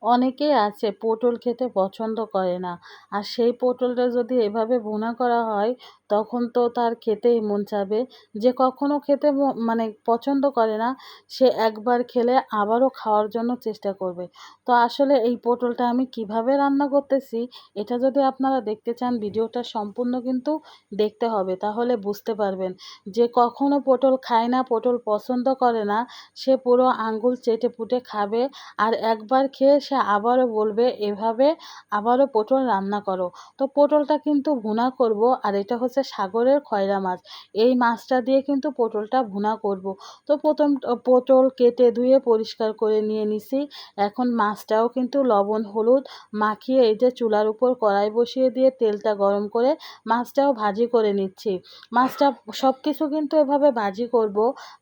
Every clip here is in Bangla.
অনেকেই আছে পটল খেতে পছন্দ করে না। আর সেই পটলটা যদি এভাবে ভুনা করা হয় তখন তো তার খেতেই মন চাবে। যে কখনো খেতে মানে পছন্দ করে না সে একবার খেলে আবারও খাওয়ার জন্য চেষ্টা করবে। তো আসলে এই পটলটা আমি কিভাবে রান্না করতেছি এটা যদি আপনারা দেখতে চান ভিডিওটা সম্পূর্ণ কিন্তু দেখতে হবে, তাহলে বুঝতে পারবেন। যে কখনো পটল খায় না, পটল পছন্দ করে না, সে পুরো আঙ্গুল চেটে পুটে খাবে। আর একবার খেয়ে সে আবারও বলবে এভাবে আবারও পটল রান্না করো। তো পটলটা কিন্তু ভুনা করব, আর এটা হচ্ছে সাগরের খয়রা মাছ। এই মাছটা দিয়ে কিন্তু পটলটা ভুনা করব। তো প্রথম পটল কেটে ধুয়ে পরিষ্কার করে নিয়ে নিছি। এখন মাছটাও কিন্তু লবণ হলুদ মাখিয়ে এই যে চুলার উপর কড়াই বসিয়ে দিয়ে তেলটা গরম করে মাছটাও ভাজি করে নিচ্ছি। মাছটা সব কিছু কিন্তু এভাবে ভাজি করব।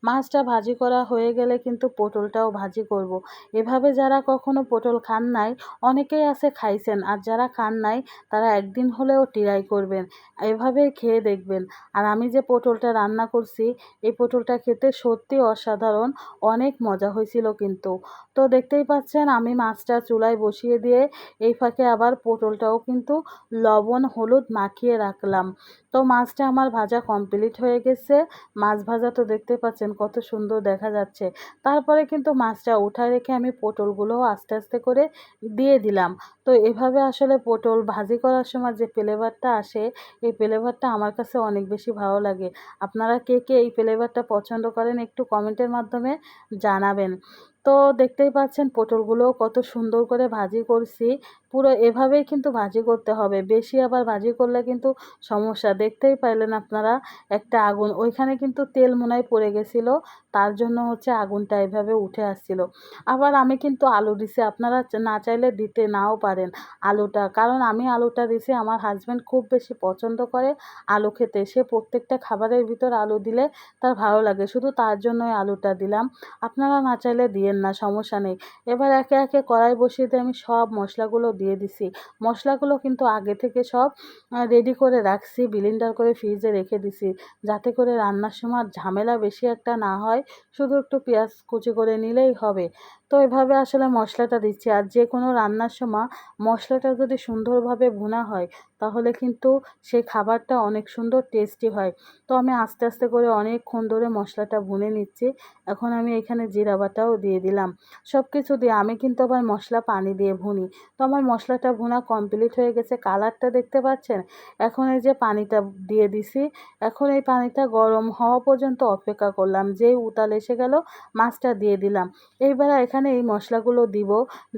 মাছটা ভাজি করা হয়ে গেলে কিন্তু পটলটাও ভাজি করব। এভাবে যারা কখনো পটল খান নাই, অনেকেই আছে খাইছেন, আর যারা খান নাই তারা একদিন হলেও ট্রাই করবেন, এভাবেই খেয়ে দেখবেন। আর আমি যে পটলটা রান্না করছি এই পটলটা খেতে সত্যি অসাধারণ, অনেক মজা হয়েছিল কিন্তু। তো দেখতেই পাচ্ছেন আমি মাছটা চুলায় বসিয়ে দিয়ে এই ফাঁকে আবার পটলটাও কিন্তু লবণ হলুদ মাখিয়ে রাখলাম। তো মাছটা আমার ভাজা কমপ্লিট হয়ে গেছে। মাছ ভাজা তো দেখতে পাচ্ছেন কত সুন্দর দেখা যাচ্ছে। তারপরে কিন্তু মাছটা উঠায় রেখে আমি পটলগুলোও আস্তে আস্তে করে দিয়ে দিলাম। তো এভাবে আসলে পটল ভাজি করার সময় যে ফ্লেভারটা আসে এই ফ্লেভারটা আমার কাছে অনেক বেশি ভালো লাগে। আপনারা কে কে এই ফ্লেভারটা পছন্দ করেন একটু কমেন্টের মাধ্যমে জানাবেন। তো দেখতেই পাচ্ছেন পটলগুলোও কত সুন্দর করে ভাজি করছি। পুরো এভাবেই কিন্তু ভাজি করতে হবে, বেশি আবার ভাজি করলে কিন্তু সমস্যা। দেখতেই পাইলেন আপনারা একটা আগুন ওইখানে কিন্তু তেল মনে হয় পড়ে গেছিলো, তার জন্য হচ্ছে আগুনটা এভাবে উঠে আসছিল। আবার আমি কিন্তু আলু দিছি, আপনারা না চাইলে দিতে নাও পারেন আলুটা, কারণ আমি আলুটা দিছি আমার হাজব্যান্ড খুব বেশি পছন্দ করে আলু খেতে। সে প্রত্যেকটা খাবারের ভিতর আলু দিলে তার ভালো লাগে, শুধু তার জন্যই আলুটা দিলাম। আপনারা না চাইলে দিয়েন না, সমস্যা নেই। এবার একে একে কড়াই বসিয়ে দিয়ে আমি সব মশলাগুলো দিয়ে দিছি। মশলাগুলো কিন্তু আগে থেকে সব রেডি করে রাখছি, ব্লেন্ডার করে ফ্রিজে রেখে দিছি, যাতে করে রান্নার সময় আর ঝামেলা বেশি একটা না হয়। শুধু একটু পেঁয়াজ কুচি করে নিলেই হবে। তো এভাবে আসলে মশলাটা দিচ্ছি। আর যে কোনো রান্নার সময় মশলাটা যদি সুন্দরভাবে ভুনা হয় তাহলে কিন্তু সেই খাবারটা অনেক সুন্দর টেস্টি হয়। তো আমি আস্তে আস্তে করে অনেকক্ষণ ধরে মশলাটা ভুনে নিচ্ছি। এখন আমি এখানে জিরা বাটাও দিয়ে দিলাম। সব কিছু দিয়ে আমি কিন্তু আবার মশলা পানি দিয়ে ভুনি। তো আমার মশলাটা ভুনা কমপ্লিট হয়ে গেছে, কালারটা দেখতে পাচ্ছেন। এখন এই যে পানিটা দিয়ে দিছি। এখন এই পানিটা গরম হওয়া পর্যন্ত অপেক্ষা করলাম, যেই উতাল এসে গেল মাছটা দিয়ে দিলাম। এইবার এখানে এই মশলাগুলো দিব,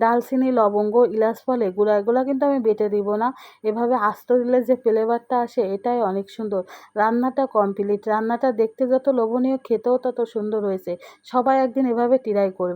ডালচিনি লবঙ্গ ইলাচ ফল এগুলো কিন্তু আমি বেটে দিব না। এভাবে আস্ত দিলে যে ফ্লেভারটা আসে এটাই অনেক সুন্দর। রান্নাটা কমপ্লিট, রান্নাটা দেখতে যত লোভনীয় খেতেও তত সুন্দর হয়েছে। সবাই একদিন এভাবে ট্রাই করবে।